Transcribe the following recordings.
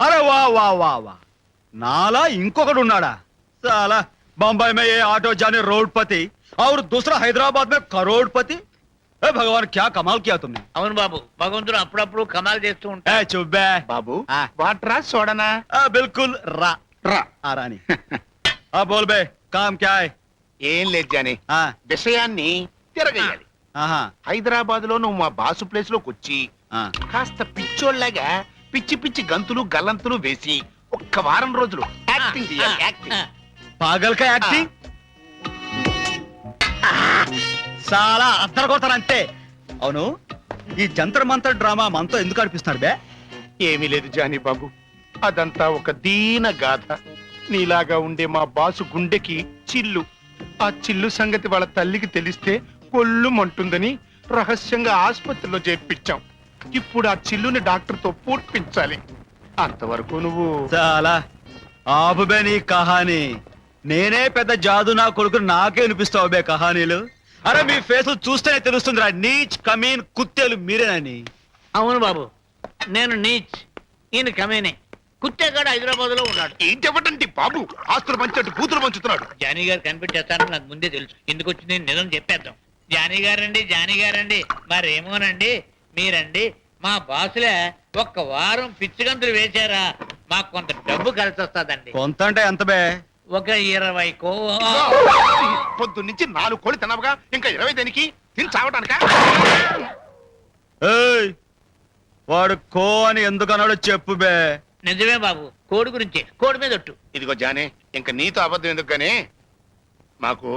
अरे वाह वाह वाह वाह नाला इंकोकड़ उन्नाडा साला बम्बई में ये ऑटो जाने रोडपति और दूसरा हैदराबाद में करोड़पति ए भगवान क्या कमाल किया तुमने అవును బాబు భగవంతుడు అప్పుడప్పుడు కమాల్ చేస్తూ ఉంటాడు ए चुप बे బాబు ఆ. వాటరా సోడనా बिल्कुल रा రా आ रानी अब बोल बे काम क्या है ఏం లేదు జాని हाँ విషయాన్ని తిరగేయాలి हाँ హైదరాబాద్ లో నువ్వు మా బాసు ప్లేస్ లోకి వచ్చి हाँ కాస్త పిచ్చోళ్ళగా పిచ్చి పిచ్చి గంతులు గల్లంతులు వేసి ఒక్క వారం రోజులు యాక్టింగ్ చేయాలి యాక్టింగ్ पागल का एक्टिंग साला అద్దరు కొడతారంటే అవును ఈ జంతర్ మంతర్ డ్రామా మనతో ఎందుకు అనిపిస్తున్నారు బే ఏమీ లేదు జానీ బాబు అదంతా ఒక దీన గాథ నీలాగా ఉండే మా బాసు గుండెకి చిల్లు ఆ చిల్లు సంగతి వాళ్ళ తల్లికి తెలిస్తే కొల్లుమంటుందని రహస్యంగా ఆసుపత్రిలో చేర్పించాం ఇప్పుడు ఆ చిల్లుని డాక్టర్తో పూడ్పించాలి అంతవరకు నువ్వు చాలా ఆపు బే నీ కహానీ నేనే పెద్ద జాదు నా కొడుకు నాకే వినిపిస్తావు బే కహానీలు అరే మీ ఫేస్ చూస్తేనే తెలుస్తుందిరా నీచ్ కమీన్ కుత్తేలు మీరేనని అవును బాబు నేను నీచ్ ఈయన కమేనే కుత్తేగాడు హైదరాబాద్ లో ఉన్నాడు ఏంటంటే బాబు ఆస్తులు పంచినట్టు కూతురు పంచుతున్నాడు జానీ గారు కనిపెట్టేస్తారని నాకు ముందే తెలుసు ఎందుకు వచ్చి నేను నిజం చెప్పేద్దాం జానీ గారండి మరేమోనండి మీరండి మా బాసులే ఒక్క వారం పిచ్చిగంతులు వేశారా మాకు కొంత డబ్బు కలిసి వస్తుందండి కొంత అంటే ఎంత బే ఒక 20 కో పొద్దు నుంచి 4 కోడి తినవుగా ఇంకా 20 దేనికి తిని చావటానికా ఏయ్ వాడు కో అని ఎందుకన్నాడో చెప్పు బే నిజమే బాబు కోడి గురించి కోడి మీద ఒట్టు ఇదిగో జానే ఇంకా నీతో అబద్ధం ఎందుకు గానీ మాకు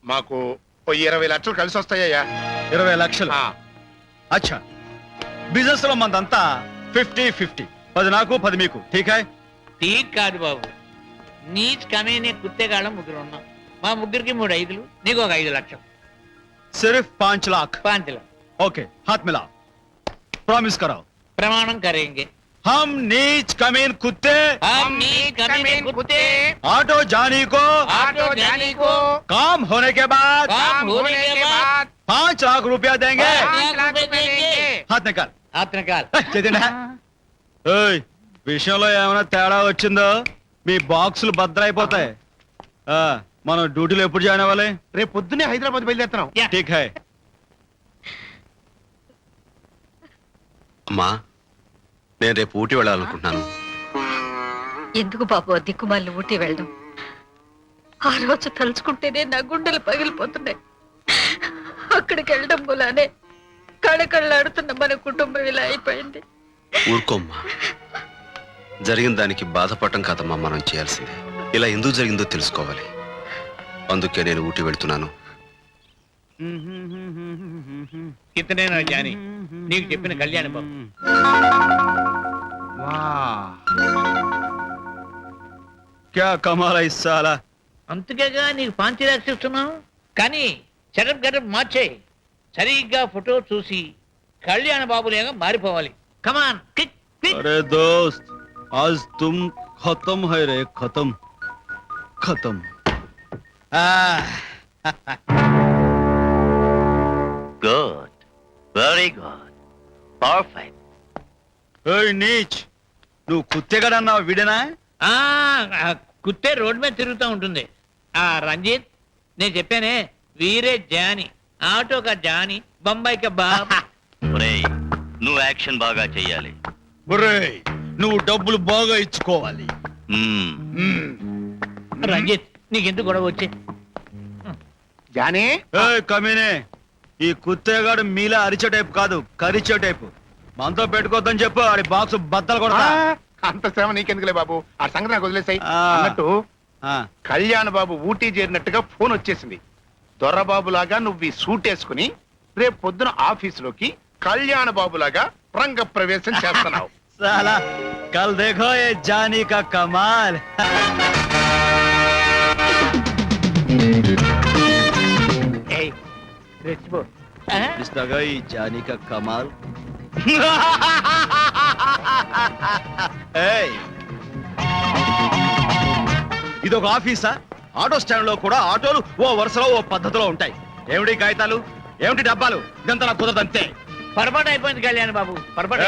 మాకు ఓ 20 లక్షలు కలిసి వస్తాయ్యా 20 లక్షలు అచ్చా బిజినెస్ లో మందంతా 50-50 10 నాకు 10 మీకు ఠీక్ హై ఠీక్ కాదు బాబు నీచ్ కమేనే కుత్తేగాళ్ళం ముగ్గురు ఉన్నాం మా ముగ్గురికి 3 ఐదులు నీకు ఒక 5 లక్షలు सिर्फ 5 लाख 5 लाख ओके हाथ मिलाओ प्रॉमिस कराओ प्रमाणम करेंगे हम नीच कमीन कुत्ते हम नीच कमीने कुत्ते ऑटो जानी को काम होने के बाद 5 लाख रुपया देंगे 5 लाख रुपए देंगे हाथ निकाल हाथ निकाल ఏయ్ విషయంలో ఏమైనా తేడా వచ్చిందో మీ బాక్సులు భద్రైపోతాయి మనం డ్యూటీలో ఎప్పుడు జాయిన్ అవ్వాలి రేపు పొద్దునే హైదరాబాద్ బయలుదేరుతున్నాం ఠీక్ హై అమ్మా నేను రేపు ఊటీ వెళ్ళాలనుకుంటున్నాను ఎందుకు బాబు దిక్కుమాలి ఊటీ వెళ్ళడం ఆ రోజు తలుచుకుంటేనే నా గుండెలు పగిలిపోతున్నాయి అక్కడికి వెళ్ళడం మూలానే కళకళ్ళాడుతున్న మన కుటుంబం ఇలా అయిపోయింది ఊరుకోమ్మా జరిగిన దానికి బాధపడటం కాదమ్మా మనం చేయాల్సిందే ఇలా ఎందుకు జరిగిందో తెలుసుకోవాలి అందుకే నేను ఊటీ వెళ్తున్నాను ఇతనేనా జానీ నీకు చెప్పిన కళ్యాణ బాబు क्या कमाल है इस साला అంతకేగా నీకు 5 లక్షలు ఇస్తున్నాను కానీ చెరప్ గడప్ మార్చే సరిగ్గా ఫోటో చూసి కళ్యాణ బాబులేగా మారిపోవాలి కమాన్ క్విక్ క్విక్ अरे दोस्त आज तुम खत्म है रे खत्म खत्म Good. Very good. Perfect. ఏయ్ నీచ్ నువ్వు కుత్తేగడన్నావు వీడేనా కుత్తే రోడ్ మీద తిరుగుతూ ఉంటుంది రంజిత్ నేను చెప్పానే వీరే జాని ఆటోకా జాని బొంబాయికి బాబా ఒరేయ్ నువ్వు యాక్షన్ బాగా చెయ్యాలి. ఒరేయ్ నువ్వు డబ్బులు బాగా ఇచ్చుకోవాలి రంజిత్ నీకెందుకు గొడవ వచ్చి జానే ఏయ్ కమీనే ఈ కుత్తేగాడు మీలా అరిచే టైపు కాదు కరిచే టైపు మనతో పెట్టుకోవద్దని చెప్పు ఆడి బాక్స్ బద్దలు కొడతా అంత శ్రమ నీకెందుకులే బాబు ఆ సంగతి నాకు వదిలేసాయి ఆ. అన్నట్టు ఆ, కళ్యాణ్ బాబు ఊటీ చేరినట్టుగా ఫోన్ వచ్చేసింది దొరబాబు లాగా నువ్వు ఈ సూట్ వేసుకుని రేపు పొద్దున ఆఫీసులోకి కళ్యాణ బాబు లాగా రంగ ప్రవేశం చేస్తున్నావు साला कल देखो ये जानी का कमाल ఏయ్, రెచ్చిపో. इस लगा ये जानी का कमाल ఏయ్ ఇదొక ఆఫీసా ఆటో స్టాండ్ లో కూడా ఆటోలు ఓ వరుసలో ఓ పద్ధతిలో ఉంటాయి ఏమిటి కాగితాలు ఏమిటి డబ్బాలు ఇదంతా నాకు కుదరదు అంతే పొరపాటు అయిపోయింది కళ్యాణ్ బాబు పొరపాటు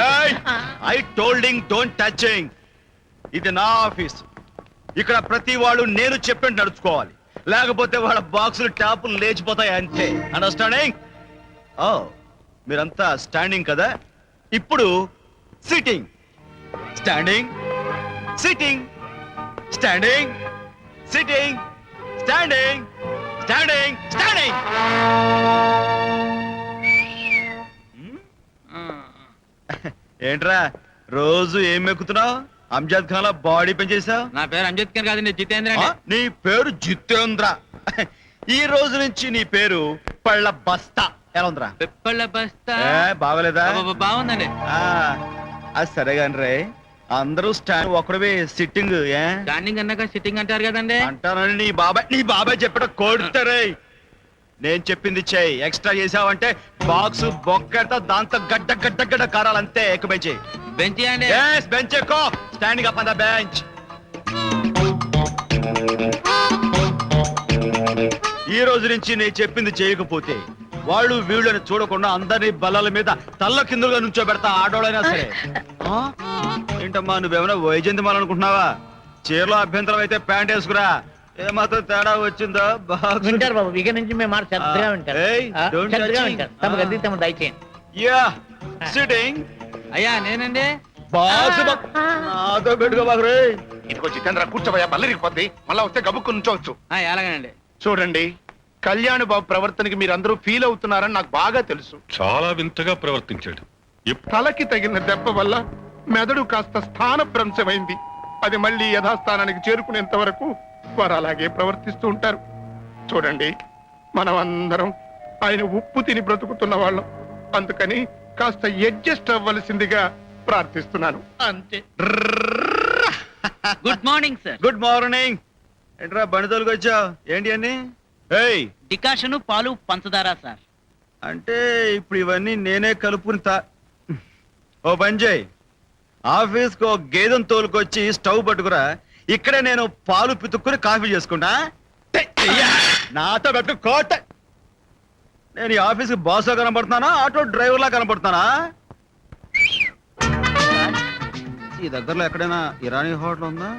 ఐ టోల్డింగ్ డోంట్ టచింగ్ ఇది నా ఆఫీస్. ఇక్కడ ప్రతి వాళ్ళు నేను చెప్పినట్టు నడుచుకోవాలి, లేకపోతే వాళ్ళ బాక్సులు ట్యాపులు లేచిపోతాయి అంతే. అండర్స్టాండింగ్? ఓ, మీరంతా స్టాండింగ్ కదా. ఇప్పుడు sitting, standing, sitting, standing, sitting, standing, standing, standing. ఏంట్రా రోజు ఏం ఎక్కుతున్నావు? అంజద్ ఖాన్ బాడీ పెంచేసావు. నా పేరు అంజద్ ఖాన్ కాదండి, జితేంద్ర ఆ, నీ పేరు జితేంద్ర. ఈ రోజు నుంచి నీ పేరు పళ్ళ బస్తా. ఎలా ఉందిరా? పిప్పళ్ళ బస్తా. బాగలేదా? బాగుందండి. అది సరే గాని రే, అందరూ స్టాండ్ ఒకడవే సిట్టింగ్ ఏ స్టాండింగ్ అన్నాక సిట్టింగ్ అంటారు కదండి. అంటానని నీ బాబాయ్ చెప్పడం కోడుతారే. నేను చెప్పింది చెయ్యి. ఎక్స్ట్రా చేసావంటే బాక్స్ బొక్కెడతా, దాంతో గడ్డ గడ్డ గడ్డ కారాలంతే. ఎక్కువ బెంచ్ బెంచ్ అండి. బెంచ్ ఎక్కువ. Standing up on the bench. ఈ రోజు నుంచి నేను చెప్పింది చేయకపోతే వాళ్ళు వీళ్ళని చూడకుండా అందరినీ బల్లల మీద తల్ల కిందులుగా నుంచోబెడతా, ఆడోళ్ళైనా సరే. ఆ? ఏంటమ్మా నువ్వేమైనా వైజయంతి మాలనుకుంటున్నావా? చీరలో అభ్యంతరం అయితే ప్యాంట్ వేసుకురా. ఏమాత్రం తేడా వచ్చిందో వింటారు బాబు, ఇక నుంచి మేము మాట శ్రద్ధగా వింటారు. ఏయ్, don't శ్రద్ధగా touch వింటారు. me. తమ గది తమ దయచేయండి. Yeah sitting. అయ్యా నేనండి. బాస్ నాతో పెట్టుకో బాగు రే. ఇదిగో జితేంద్ర, కూర్చోబోయా, బల్లరిగిపోద్ది. మళ్ళా వస్తే గబుక్కు నుంచోవచ్చు. ఎలాగనండి. చూడండి, కళ్యాణ్ బాబు ప్రవర్తనకి మీరందరూ ఫీల్ అవుతున్నారని నాకు బాగా తెలుసు. చాలా వింతగా ప్రవర్తించాడు. తలకి తగిన దెబ్బ వల్ల మెదడు కాస్త స్థానభ్రంశమైంది. అది మళ్ళీ యథాస్థానానికి చేరుకునేంత వరకు వారు అలాగే ప్రవర్తిస్తూ ఉంటారు. చూడండి, మనం అందరం ఆయన ఉప్పు తిని బ్రతుకుతున్న వాళ్ళం. అందుకని కాస్త అడ్జస్ట్ అవ్వవలసిందిగా ప్రార్థిస్తున్నాను. అంతే. Good morning sir. Good morning. ఏంట్రా బండి తోలుకు వచ్చావు? ఏంటి అన్ని? ఏయ్, డికాషన్ పాలు పంచదార సార్. అంటే ఇప్పుడు ఇవన్నీ నేనే కలుపుకుని ఓ పని చేయి, ఆఫీస్కి ఒక గేదెను తోలుకొచ్చి స్టవ్ పట్టుకురా. ఇక్కడే నేను పాలు పితుక్కుని కాఫీ చేసుకుంటా. నాతో పెట్టు కోట. నేను ఈ ఆఫీస్కి బాస్ లా కనబడుతున్నానా, ఆటో డ్రైవర్ లా కనబడుతున్నానా? ఈ దగ్గరలో ఎక్కడైనా ఇరానీ హోటల్ ఉందా?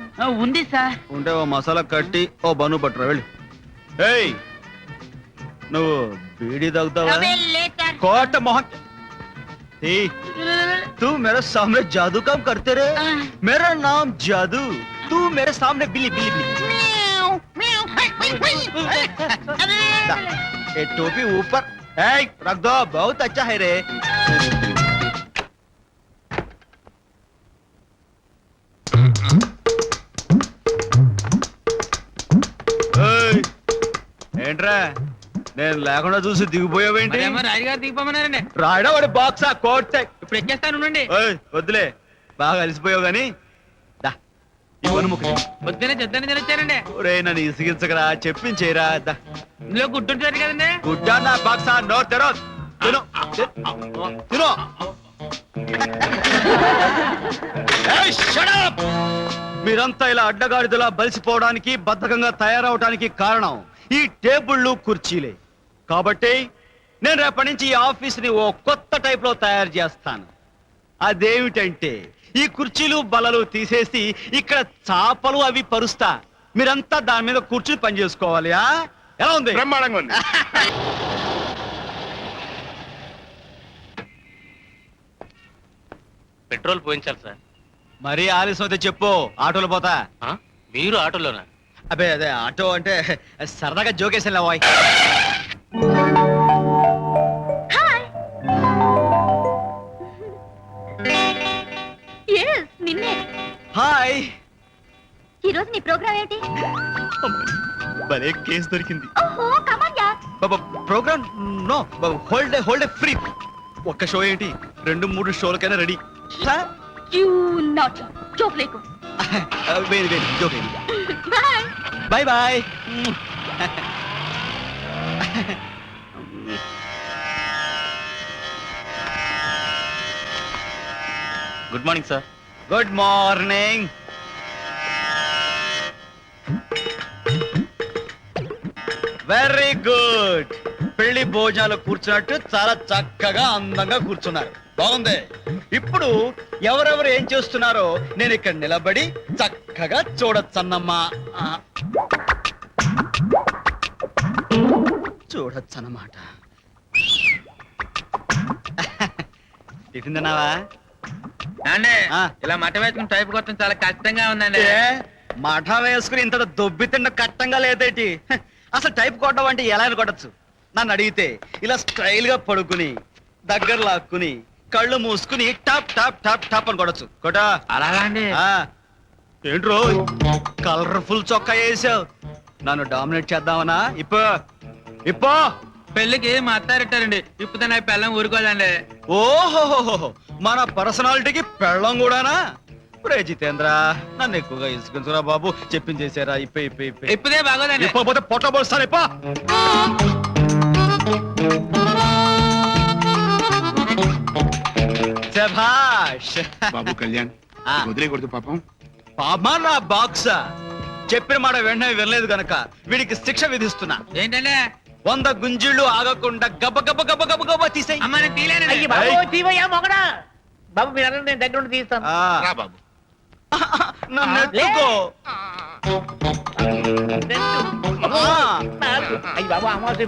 ఉంది సార్. ఉంటే ఓ మసాలా కట్టి ఓ బను పట్టురా వెళ్ళి. ఏయ్, నువ్వు బీడీ తాగుతావా? కోట మొహం. तू मेरे सामने जादू काम करते रहे. मेरा नाम जादू, तू मेरे सामने बिल्ली बिल्ली बिल्ली. ये टोपी ऊपर रख दो. बहुत अच्छा है रे. ఏంట్రా నేను లేకుండా చూసి దిగిపోయావేంటి? రాజుగారు దిగిపోమన్నారండి. రాయడం వాడి బాక్స్ ఆ కోట్. ఇప్పుడు ఎక్కేస్తాను. వద్దులే, బాగా అలసిపోయావు గాని ఇవన్నీ ముఖ్యం. పొద్దునే చెద్దని తినొచ్చారండి. ఒరే నన్ను ఇసిగించకరా, చెప్పించేరా. ఇందులో గుడ్డుంటారు కదండి. గుడ్డా నా బాక్స్ నో తెరో. తిను తిను. ఏయ్, shut up! మీరంతా ఇలా అడ్డగాడిదలా బలిసిపోవడానికి, బద్ధకంగా తయారవడానికి కారణం ఈ టేబుళ్ళు కుర్చీలే. కాబట్టి నేను రేపటి నుంచి ఈ ఆఫీస్ ని ఓ కొత్త టైప్ లో తయారు చేస్తాను. అదేమిటంటే ఈ కుర్చీలు బల్లలు తీసేసి ఇక్కడ చాపలు అవి పరుస్తా. మీరంతా దాని మీద కూర్చుని పని చేసుకోవాలి. ఎలా ఉంది? బ్రహ్మాండంగా ఉంది. పెట్రోల్ పోయించాలి సార్. మరీ ఆలస్యం అయితే చెప్పు, ఆటోలో పోతా. మీరు ఆటోలోనా? అదే అదే ఆటో అంటే సరదాగా జోకేసా వాయ్. నిన్నే. హాయ్. ఈ రోజు నీ ప్రోగ్రామ్ ఏంటి? భలే కేసు దొరికింది. ఓహో, కమాన్ యార్. Program no, whole day free. ఒక్క షో ఏంటి, 2-3 షోలకైనా రెడీ. యు నాట్ జోక్ లేకు. వేరు వేరు joke. Bye bye bye. Good morning sir. Good morning. Very good. పెళ్లి భోజనాలు కూర్చున్నట్టు చాలా చక్కగా అందంగా కూర్చున్నారు. బాగుంది. ఇప్పుడు ఎవరెవరు ఏం చేస్తున్నారో నేను ఇక్కడ నిలబడి చక్కగా చూడొచ్చన్నమ్మా. చూడొచ్చన్నమాట. టిఫిన్ తిన్నావా? అండి ఆ. ఇలా మట వేసుకుని టైప్ కొట్టడం చాలా కష్టంగా ఉందండి. ఏ మఠ వేసుకుని ఇంత దొబ్బి తిండ కట్టంగా లేదేటి? హ, అసలు టైప్ కొట్టడం అంటే ఎలా అని కొట్టచ్చు? నన్ను అడిగితే ఇలా స్టైల్ గా పడుకుని దగ్గర లాక్కుని కళ్ళు మూసుకుని టాప్ టాప్ టాప్ టాప్ అని కొడచ్చు. కొట అలాగా అండి. ఏంట్రో కలర్ఫుల్ చొక్కా వేసావు, నన్ను డామినేట్ చేద్దామనా? ఇప్పో పెళ్లికి మా అత్తారెట్టారండి. ఇప్పుడు నా పిల్లం ఊరుకోదండి. ఓహోహోహో, మన పర్సనాలిటీకి పెళ్ళం కూడానా? రే జితేంద్ర, నన్ను ఎక్కువగా ఇసుకుంటురా బాబు. చెప్పించేసారా? ఇప్పే ఇప్పుడే బాగోదండి. ఇప్పపోతే పొట్ట పోస్తాను. ఇప్ప శభాష్. బాబు కళ్యాణ్ ఆ. వదిలేకూడదు పాపం. పాపా నా బాక్స చెప్పిన మాట వెంటనే వినలేదు గనక వీడికి శిక్ష విధిస్తున్నా. ఏంటండి 100 గుంజీళ్లు ఆగకుండా గబ గబ గబ గబ గబ తీసేయ్. అమ్మ నేను తీలేనండి. అయ్యి బాబోయ్, తీవయ్యా మొగడా. బాబు మీరు అనండి, నేను దగ్గర ఉండి తీస్తాను. రా బాబు. నన్ను ఎత్తుకో. అయ్యి బాబు అమావాస్య